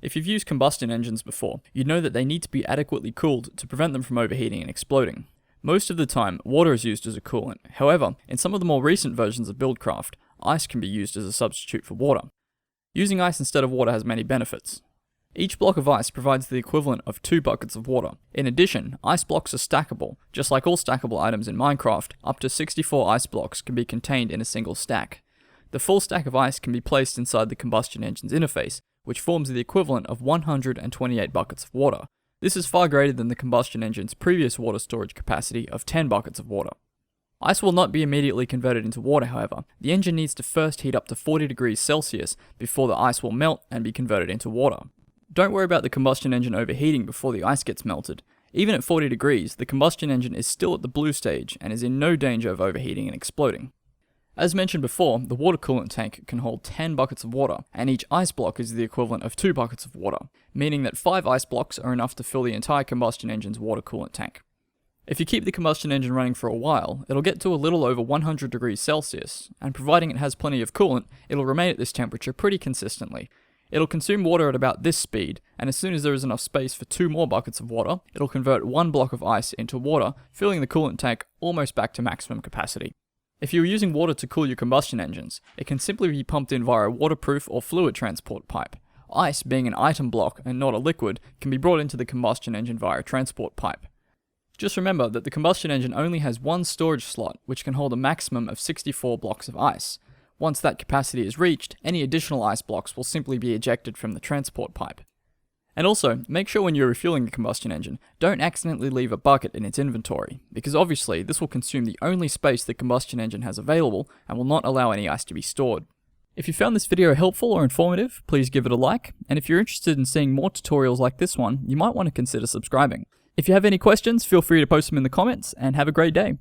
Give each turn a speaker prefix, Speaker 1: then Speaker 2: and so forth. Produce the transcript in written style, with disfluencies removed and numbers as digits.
Speaker 1: If you've used combustion engines before, you know that they need to be adequately cooled to prevent them from overheating and exploding. Most of the time, water is used as a coolant. However, in some of the more recent versions of buildcraft, ice can be used as a substitute for water. Using ice instead of water has many benefits. Each block of ice provides the equivalent of 2 buckets of water. In addition, ice blocks are stackable. Just like all stackable items in Minecraft, up to 64 ice blocks can be contained in a single stack. The full stack of ice can be placed inside the combustion engine's interface, which forms the equivalent of 128 buckets of water. This is far greater than the combustion engine's previous water storage capacity of 10 buckets of water. Ice will not be immediately converted into water, however. The engine needs to first heat up to 40 degrees Celsius before the ice will melt and be converted into water. Don't worry about the combustion engine overheating before the ice gets melted. Even at 40 degrees, the combustion engine is still at the blue stage and is in no danger of overheating and exploding. As mentioned before, the water coolant tank can hold 10 buckets of water, and each ice block is the equivalent of 2 buckets of water, meaning that 5 ice blocks are enough to fill the entire combustion engine's water coolant tank. If you keep the combustion engine running for a while, it'll get to a little over 100 degrees Celsius, and providing it has plenty of coolant, it'll remain at this temperature pretty consistently. It'll consume water at about this speed, and as soon as there is enough space for 2 more buckets of water, it'll convert 1 block of ice into water, filling the coolant tank almost back to maximum capacity. If you're using water to cool your combustion engines, it can simply be pumped in via a waterproof or fluid transport pipe. Ice, being an item block and not a liquid, can be brought into the combustion engine via a transport pipe. Just remember that the combustion engine only has 1 storage slot, which can hold a maximum of 64 blocks of ice. Once that capacity is reached, any additional ice blocks will simply be ejected from the transport pipe. And also, make sure when you're refueling the combustion engine, don't accidentally leave a bucket in its inventory, because obviously this will consume the only space the combustion engine has available and will not allow any ice to be stored. If you found this video helpful or informative, please give it a like, and if you're interested in seeing more tutorials like this one, you might want to consider subscribing. If you have any questions, feel free to post them in the comments, and have a great day.